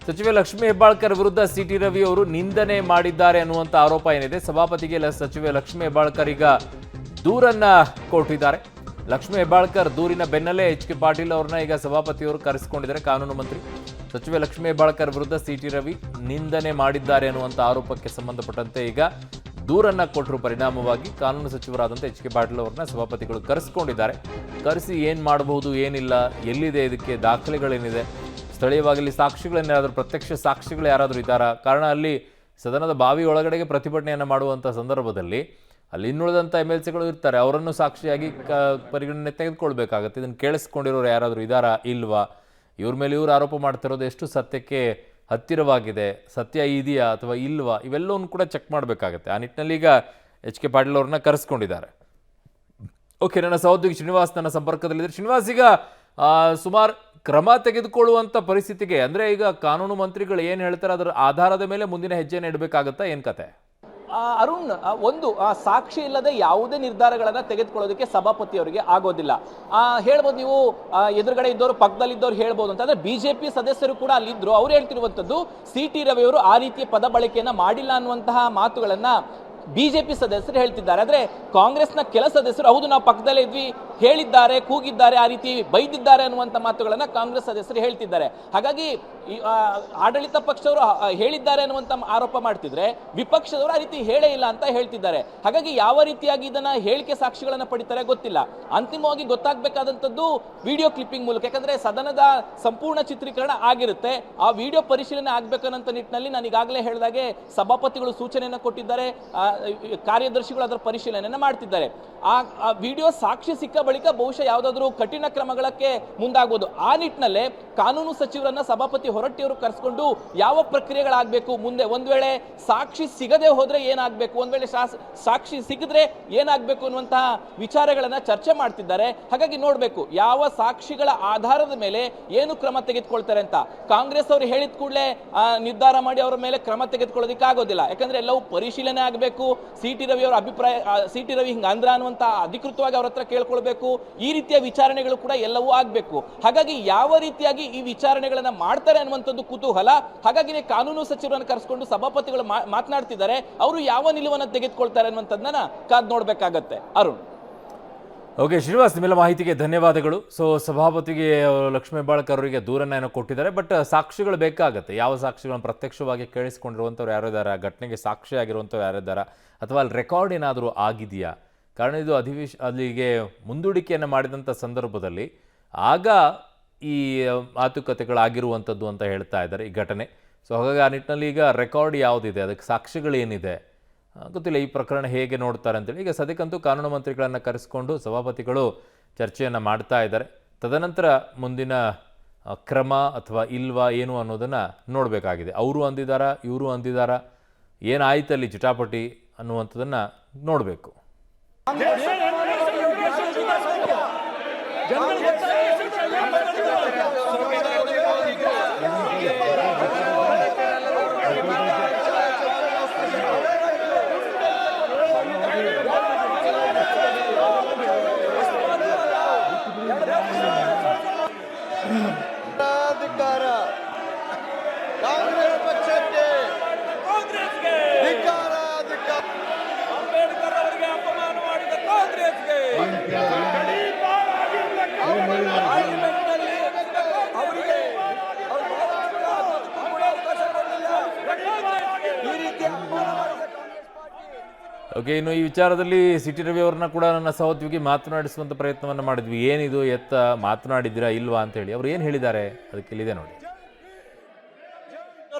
ಸಚಿವೆ ಲಕ್ಷ್ಮೀ ಹೆಬ್ಬಾಳ್ಕರ್ ವಿರುದ್ಧ ಸಿಟಿ ರವಿ ಅವರು ನಿಂದನೆ ಮಾಡಿದ್ದಾರೆ ಅನ್ನುವಂಥ ಆರೋಪ ಏನಿದೆ. ಸಭಾಪತಿಗೆ ಸಚಿವೆ ಲಕ್ಷ್ಮೀ ಹೆಬ್ಬಾಳ್ಕರ್ ಈಗ ದೂರನ್ನ ಕೊಟ್ಟಿದ್ದಾರೆ. ಲಕ್ಷ್ಮೀ ಹೆಬ್ಬಾಳ್ಕರ್ ದೂರಿನ ಬೆನ್ನಲ್ಲೇ ಎಚ್.ಕೆ. ಪಾಟೀಲ್ ಅವ್ರನ್ನ ಈಗ ಸಭಾಪತಿಯವರು ಕರೆಸಿಕೊಂಡಿದ್ದಾರೆ. ಕಾನೂನು ಮಂತ್ರಿ ಸಚಿವೆ ಲಕ್ಷ್ಮೀ ಹೆಬ್ಬಾಳ್ಕರ್ ವಿರುದ್ಧ ಸಿಟಿ ರವಿ ನಿಂದನೆ ಮಾಡಿದ್ದಾರೆ ಅನ್ನುವಂಥ ಆರೋಪಕ್ಕೆ ಸಂಬಂಧಪಟ್ಟಂತೆ ಈಗ ದೂರನ್ನ ಕೊಟ್ಟರು. ಪರಿಣಾಮವಾಗಿ ಕಾನೂನು ಸಚಿವರಾದಂಥ ಎಚ್.ಕೆ. ಪಾಟೀಲ್ ಅವ್ರನ್ನ ಸಭಾಪತಿಗಳು ಕರೆಸಿಕೊಂಡಿದ್ದಾರೆ. ಕರೆಸಿ ಏನು ಮಾಡಬಹುದು, ಏನಿಲ್ಲ, ಎಲ್ಲಿದೆ, ಇದಕ್ಕೆ ದಾಖಲೆಗಳೇನಿದೆ, ಸ್ಥಳೀಯವಾಗಿ ಸಾಕ್ಷಿಗಳನ್ನೇನಾದರೂ ಪ್ರತ್ಯಕ್ಷ ಸಾಕ್ಷಿಗಳು ಯಾರಾದರೂ ಇದ್ದಾರಾ? ಕಾರಣ ಅಲ್ಲಿ ಸದನದ ಬಾವಿ ಒಳಗಡೆಗೆ ಪ್ರತಿಭಟನೆಯನ್ನು ಮಾಡುವಂಥ ಸಂದರ್ಭದಲ್ಲಿ ಅಲ್ಲಿ ಇನ್ನುಳಿದಂಥ MLCಗಳು ಇರ್ತಾರೆ, ಅವರನ್ನು ಸಾಕ್ಷಿಯಾಗಿ ಪರಿಗಣನೆ ತೆಗೆದುಕೊಳ್ಬೇಕಾಗತ್ತೆ. ಇದನ್ನು ಕೇಳಿಸ್ಕೊಂಡಿರೋರು ಯಾರಾದರೂ ಇದ್ದಾರಾ ಇಲ್ವಾ, ಇವ್ರ ಮೇಲೆ ಇವರು ಆರೋಪ ಮಾಡ್ತಿರೋದು ಎಷ್ಟು ಸತ್ಯಕ್ಕೆ ಹತ್ತಿರವಾಗಿದೆ, ಸತ್ಯ ಇದೆಯಾ ಅಥವಾ ಇಲ್ವಾ, ಇವೆಲ್ಲವನ್ನು ಕೂಡ ಚೆಕ್ ಮಾಡಬೇಕಾಗತ್ತೆ. ಆ ನಿಟ್ಟಿನಲ್ಲಿ ಈಗ ಎಚ್.ಕೆ. ಪಾಟೀಲ್ ಅವ್ರನ್ನ ಕರೆಸ್ಕೊಂಡಿದ್ದಾರೆ. ಓಕೆ, ನನ್ನ ಸಹೋದ್ಯೋಗಿ ಶ್ರೀನಿವಾಸ್ ನನ್ನ ಸಂಪರ್ಕದಲ್ಲಿದ್ದಾರೆ. ಶ್ರೀನಿವಾಸ್, ಈಗ ಸುಮಾರು ಕ್ರಮ ತೆಗೆದುಕೊಳ್ಳುವಂಥ ಪರಿಸ್ಥಿತಿಗೆ ಅಂದರೆ ಈಗ ಕಾನೂನು ಮಂತ್ರಿಗಳು ಏನು ಹೇಳ್ತಾರೆ ಅದರ ಆಧಾರದ ಮೇಲೆ ಮುಂದಿನ ಹೆಜ್ಜೆಯನ್ನು ಇಡಬೇಕಾಗತ್ತಾ, ಏನು ಕತೆ? ಅರುಣ್, ಒಂದು ಸಾಕ್ಷಿ ಇಲ್ಲದೆ ಯಾವುದೇ ನಿರ್ಧಾರಗಳನ್ನು ತೆಗೆದುಕೊಳ್ಳೋದಕ್ಕೆ ಸಭಾಪತಿಯವರಿಗೆ ಆಗೋದಿಲ್ಲ. ಹೇಳ್ಬೋದು ನೀವು ಎದುರುಗಡೆ ಇದ್ದವರು ಪಕ್ಕದಲ್ಲಿದ್ದವ್ರು ಹೇಳ್ಬೋದು ಅಂತಂದ್ರೆ ಬಿಜೆಪಿ ಸದಸ್ಯರು ಕೂಡ ಅಲ್ಲಿದ್ರು. ಅವ್ರು ಹೇಳ್ತಿರುವಂಥದ್ದು ಸಿಟಿ ರವಿಯವರು ಆ ರೀತಿಯ ಪದ ಬಳಕೆಯನ್ನ ಮಾಡಿಲ್ಲ ಅನ್ನುವಂತಹ ಮಾತುಗಳನ್ನ ಬಿಜೆಪಿ ಸದಸ್ಯರು ಹೇಳ್ತಿದ್ದಾರೆ. ಆದರೆ ಕಾಂಗ್ರೆಸ್ನ ಕೆಲ ಸದಸ್ಯರು ಹೌದು ನಾವು ಪಕ್ಕದಲ್ಲೇ ಇದ್ವಿ, ಹೇಳಿದ್ದಾರೆ, ಕೂಗಿದ್ದಾರೆ, ಆ ರೀತಿ ಬೈದಿದ್ದಾರೆ ಅನ್ನುವಂಥ ಮಾತುಗಳನ್ನು ಕಾಂಗ್ರೆಸ್ ಸದಸ್ಯರು ಹೇಳ್ತಿದ್ದಾರೆ. ಹಾಗಾಗಿ ಆಡಳಿತ ಪಕ್ಷದವರು ಹೇಳಿದ್ದಾರೆ ಅನ್ನುವಂಥ ಆರೋಪ ಮಾಡ್ತಿದ್ರೆ ವಿಪಕ್ಷದವರು ಆ ರೀತಿ ಹೇಳೇ ಇಲ್ಲ ಅಂತ ಹೇಳ್ತಿದ್ದಾರೆ. ಹಾಗಾಗಿ ಯಾವ ರೀತಿಯಾಗಿ ಇದನ್ನ ಹೇಳಿಕೆ ಸಾಕ್ಷಿಗಳನ್ನು ಪಡಿತಾರೆ ಗೊತ್ತಿಲ್ಲ. ಅಂತಿಮವಾಗಿ ಗೊತ್ತಾಗಬೇಕಾದಂಥದ್ದು ವಿಡಿಯೋ ಕ್ಲಿಪ್ಪಿಂಗ್ ಮೂಲಕ, ಯಾಕಂದ್ರೆ ಸದನದ ಸಂಪೂರ್ಣ ಚಿತ್ರೀಕರಣ ಆಗಿರುತ್ತೆ. ಆ ವಿಡಿಯೋ ಪರಿಶೀಲನೆ ಆಗ್ಬೇಕನ್ನಂತ ನಿಟ್ಟಿನಲ್ಲಿ ನಾನು ಈಗಾಗಲೇ ಹೇಳಿದಾಗೆ ಸಭಾಪತಿಗಳು ಸೂಚನೆಯನ್ನು ಕೊಟ್ಟಿದ್ದಾರೆ, ಕಾರ್ಯದರ್ಶಿಗಳು ಅದರ ಪರಿಶೀಲನೆಯನ್ನು ಮಾಡ್ತಿದ್ದಾರೆ. ಆ ವಿಡಿಯೋ ಸಾಕ್ಷಿ ಸಿಕ್ಕ ಬಳಿಕ ಬಹುಶಃ ಯಾವುದಾದ್ರೂ ಕಠಿಣ ಕ್ರಮಗಳಕ್ಕೆ ಮುಂದಾಗಬಹುದು. ಆ ನಿಟ್ಟಿನಲ್ಲೇ ಕಾನೂನು ಸಚಿವರನ್ನ ಸಭಾಪತಿ ಹೊರಟ್ಟಿಯವರು ಕರೆಸಿಕೊಂಡು ಯಾವ ಪ್ರಕ್ರಿಯೆಗಳಾಗಬೇಕು, ಮುಂದೆ ಒಂದ್ ವೇಳೆ ಸಾಕ್ಷಿ ಸಿಗದೆ ಹೋದ್ರೆ ಏನಾಗಬೇಕು, ಒಂದ್ ವೇಳೆ ಸಾಕ್ಷಿ ಸಿಕ್ಕಿದ್ರೆ ಏನಾಗಬೇಕು ಅನ್ನುವಂತಹ ವಿಚಾರಗಳನ್ನ ಚರ್ಚೆ ಮಾಡ್ತಿದ್ದಾರೆ. ಹಾಗಾಗಿ ನೋಡ್ಬೇಕು ಯಾವ ಸಾಕ್ಷಿಗಳ ಆಧಾರದ ಮೇಲೆ ಏನು ಕ್ರಮ ತೆಗೆದುಕೊಳ್ತಾರೆ ಅಂತ. ಕಾಂಗ್ರೆಸ್ ಅವರು ಹೇಳಿದ ಕೂಡಲೇ ನಿರ್ಧಾರ ಮಾಡಿ ಅವರ ಮೇಲೆ ಕ್ರಮ ತೆಗೆದುಕೊಳ್ಳೋದಕ್ಕೆ ಆಗೋದಿಲ್ಲ. ಯಾಕಂದ್ರೆ ಎಲ್ಲವೂ ಪರಿಶೀಲನೆ ಆಗಬೇಕು. ಸಿಟಿ ರವಿ ಅವರ ಅಭಿಪ್ರಾಯ, ಸಿಟಿ ರವಿ ಹಿಂಗ ಅಂದ್ರ ಅನ್ನುವಂತ ಅಧಿಕೃತವಾಗಿ ಅವ್ರ ಹತ್ರ ಕೇಳ್ಕೊಳ್ಬೇಕು. ಈ ರೀತಿಯ ವಿಚಾರಣೆಗಳು ಕೂಡ ಎಲ್ಲವೂ ಆಗ್ಬೇಕು. ಹಾಗಾಗಿ ಯಾವ ರೀತಿಯಾಗಿ ಈ ವಿಚಾರಣೆಗಳನ್ನ ಮಾಡ್ತಾರೆ ಅನ್ನುವಂಥದ್ದು ಕುತೂಹಲ. ಹಾಗಾಗಿ ಕಾನೂನು ಸಚಿವರನ್ನು ಕರೆಸಿಕೊಂಡು ಸಭಾಪತಿಗಳು ಮಾತನಾಡ್ತಿದ್ದಾರೆ. ಅವರು ಯಾವ ನಿಲುವನ್ನು ತೆಗೆದುಕೊಳ್ತಾರೆ ಅನ್ನುವಂಥದ್ದನ್ನ ಕಾದ್ ನೋಡ್ಬೇಕಾಗತ್ತೆ. ಅರುಣ್. ಓಕೆ ಶ್ರೀನಿವಾಸ್, ನಿಮ್ಮೆಲ್ಲ ಮಾಹಿತಿಗೆ ಧನ್ಯವಾದಗಳು. ಸೊ ಸಭಾಪತಿಗೆ ಲಕ್ಷ್ಮೀ ಹೆಬ್ಬಾಳ್ಕರ್ ಅವರಿಗೆ ದೂರನ್ನ ಏನೋ ಕೊಟ್ಟಿದ್ದಾರೆ, ಬಟ್ ಸಾಕ್ಷಿಗಳು ಬೇಕಾಗತ್ತೆ. ಯಾವ ಸಾಕ್ಷಿಗಳನ್ನು ಪ್ರತ್ಯಕ್ಷವಾಗಿ ಕೇಳಿಸ್ಕೊಂಡಿರುವಂಥವ್ರು ಯಾರಿದ್ದಾರೆ, ಘಟನೆಗೆ ಸಾಕ್ಷಿಯಾಗಿರುವಂಥವ್ರು ಯಾರಿದ್ದಾರೆ, ಅಥವಾ ಅಲ್ಲಿ ರೆಕಾರ್ಡ್ ಏನಾದರೂ ಆಗಿದೆಯಾ? ಕಾರಣ ಇದು ಅಲ್ಲಿಗೆ ಮುಂದೂಡಿಕೆಯನ್ನು ಮಾಡಿದಂಥ ಸಂದರ್ಭದಲ್ಲಿ ಆಗ ಈ ಮಾತುಕತೆಗಳಾಗಿರುವಂಥದ್ದು ಅಂತ ಹೇಳ್ತಾ ಇದ್ದಾರೆ ಈ ಘಟನೆ. ಸೊ ಹಾಗಾಗಿ ಆ ನಿಟ್ಟಿನಲ್ಲಿ ಈಗ ರೆಕಾರ್ಡ್ ಯಾವುದಿದೆ, ಅದಕ್ಕೆ ಸಾಕ್ಷಿಗಳೇನಿದೆ ಗೊತ್ತಿಲ್ಲ. ಈ ಪ್ರಕರಣ ಹೇಗೆ ನೋಡ್ತಾರೆ ಅಂತೇಳಿ ಈಗ ಸದ್ಯಕ್ಕಂತೂ ಕಾನೂನು ಮಂತ್ರಿಗಳನ್ನು ಕರೆಸಿಕೊಂಡು ಸಭಾಪತಿಗಳು ಚರ್ಚೆಯನ್ನು ಮಾಡ್ತಾ ಇದ್ದಾರೆ. ತದನಂತರ ಮುಂದಿನ ಕ್ರಮ ಅಥವಾ ಇಲ್ವಾ ಏನು ಅನ್ನೋದನ್ನು ನೋಡಬೇಕಾಗಿದೆ. ಅವರು ಅಂದಿದ್ದಾರಾ, ಇವರು ಅಂದಿದ್ದಾರಾ, ಏನಾಯ್ತಲ್ಲಿ ಚಿಟಾಪಟಿ ಅನ್ನುವಂಥದ್ದನ್ನು ನೋಡಬೇಕು. ಕಾಂಗ್ರೆಸ್ ಪಕ್ಷಕ್ಕೆ ಅಂಬೇಡ್ಕರ್ ಅವರಿಗೆ ಅಪಮಾನ ಮಾಡಿದ ಕಾಂಗ್ರೆಸ್ಗೆ ಓಕೆ, ಇನ್ನು ಈ ವಿಚಾರದಲ್ಲಿ ಸಿಟಿ ರವಿ ಅವ್ರನ್ನ ಕೂಡ ನನ್ನ ಸಹೋದ್ಯೋಗಿ ಮಾತನಾಡಿಸುವಂಥ ಪ್ರಯತ್ನವನ್ನು ಮಾಡಿದ್ವಿ. ಏನಿದು ಎತ್ತ ಮಾತನಾಡಿದ್ದೀರಾ ಇಲ್ವಾ ಅಂತ ಹೇಳಿ ಅವ್ರು ಏನು ಹೇಳಿದ್ದಾರೆ ಅದಕ್ಕೆ ಇಲ್ಲಿದೆ ನೋಡಿ.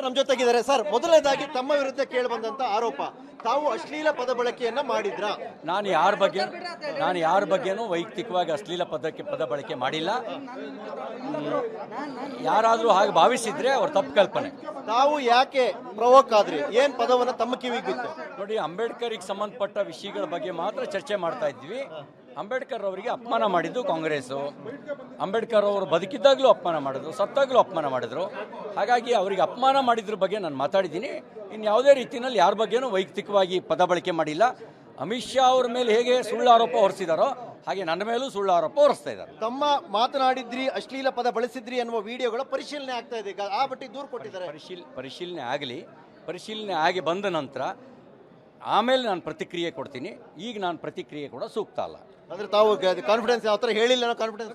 ನಮ್ಮ ಜೊತೆಗಿದ್ದಾರೆ. ಸರ್, ಮೊದಲನೇದಾಗಿ ತಮ್ಮ ವಿರುದ್ಧ ಕೇಳಿ ಬಂದಂತ ಆರೋಪ, ತಾವು ಅಶ್ಲೀಲ ಪದ ಬಳಕೆಯನ್ನ ಮಾಡಿದ್ರ? ನಾನು ಯಾರ ಬಗ್ಗೆನೂ ವೈಯಕ್ತಿಕವಾಗಿ ಅಶ್ಲೀಲ ಪದ ಬಳಕೆ ಮಾಡಿಲ್ಲ. ಯಾರಾದರೂ ಹಾಗೆ ಭಾವಿಸಿದ್ರೆ ಅವ್ರ ತಪ್ಪು ಕಲ್ಪನೆ. ತಾವು ಯಾಕೆ ಪ್ರವೋಕ್ ಆದ್ರಿ? ಏನ್ ಪದವನ್ನ ತಮ್ಮ ಕಿವಿಗೆ ಬಿತ್ತು? ನೋಡಿ, ಅಂಬೇಡ್ಕರ್ಗೆ ಸಂಬಂಧಪಟ್ಟ ವಿಷಯಗಳ ಬಗ್ಗೆ ಮಾತ್ರ ಚರ್ಚೆ ಮಾಡ್ತಾ ಇದ್ವಿ. ಅಂಬೇಡ್ಕರ್ ಅವರಿಗೆ ಅಪಮಾನ ಮಾಡಿದ್ದು ಕಾಂಗ್ರೆಸ್ಸು. ಅಂಬೇಡ್ಕರ್ ಅವರು ಬದುಕಿದ್ದಾಗಲೂ ಅಪಮಾನ ಮಾಡಿದ್ರು, ಸತ್ತಾಗಲೂ ಅಪಮಾನ ಮಾಡಿದ್ರು. ಹಾಗಾಗಿ ಅವರಿಗೆ ಅಪಮಾನ ಮಾಡಿದ್ರ ಬಗ್ಗೆ ನಾನು ಮಾತಾಡಿದ್ದೀನಿ. ಇನ್ನು ಯಾವುದೇ ರೀತಿಯಲ್ಲಿ ಯಾರ ಬಗ್ಗೆನೂ ವೈಯಕ್ತಿಕವಾಗಿ ಪದ ಬಳಕೆ ಮಾಡಿಲ್ಲ. ಅಮಿತ್ ಶಾ ಅವ್ರ ಮೇಲೆ ಹೇಗೆ ಸುಳ್ಳು ಆರೋಪ ಹೊರಿಸಿದಾರೋ ಹಾಗೆ ನನ್ನ ಮೇಲೂ ಸುಳ್ಳು ಆರೋಪ ಹೊರಿಸ್ತಾ ಇದ್ದಾರೆ. ತಮ್ಮ ಮಾತನಾಡಿದ್ರಿ, ಅಶ್ಲೀಲ ಪದ ಬಳಸಿದ್ರಿ ಅನ್ನುವ ವಿಡಿಯೋಗಳ ಪರಿಶೀಲನೆ ಆಗ್ತಾ ಇದೆ ಈಗ. ಆ ಮಟ್ಟಿಗೆ ದೂರು ಕೊಟ್ಟಿದ್ದಾರೆ. ಪರಿಶೀಲನೆ ಆಗಲಿ, ಪರಿಶೀಲನೆ ಆಗಿ ಬಂದ ನಂತರ ಆಮೇಲೆ ನಾನು ಪ್ರತಿಕ್ರಿಯೆ ಕೊಡ್ತೀನಿ. ಈಗ ನಾನು ಪ್ರತಿಕ್ರಿಯೆ ಕೂಡ ಸೂಕ್ತ ಅಲ್ಲ. ಅಂದ್ರೆ ತಾವು ಕಾನ್ಫಿಡೆನ್ಸ್ ಯಾವ ಥರ ಹೇಳಿಲ್ಲ, ಕಾನ್ಫಿಡೆನ್ಸ್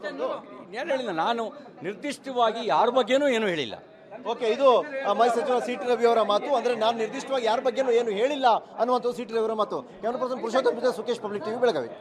ಏನು ಹೇಳಿಲ್ಲ, ನಾನು ನಿರ್ದಿಷ್ಟವಾಗಿ ಯಾರ ಬಗ್ಗೆನೂ ಏನೂ ಹೇಳಿಲ್ಲ. ಓಕೆ, ಇದು ಮಾಜಿ ಸಚಿವ ಸಿ ಟಿ ರವಿ ಅವರ ಮಾತು. ಅಂದ್ರೆ ನಾನು ನಿರ್ದಿಷ್ಟವಾಗಿ ಯಾರ ಬಗ್ಗೆನೂ ಏನು ಹೇಳಿಲ್ಲ ಅನ್ನುವಂಥದ್ದು ಸಿ ಟಿ ರವಿ ಅವರ ಮಾತು. ಕ್ಯಾಮರಾ ಪರ್ಸನ್ ಪುರುಷೋತ್ತಮ ಸುಖೇಶ್, ಪಬ್ಲಿಕ್ ಟಿವಿ, ಬೆಳಗಾವಿ.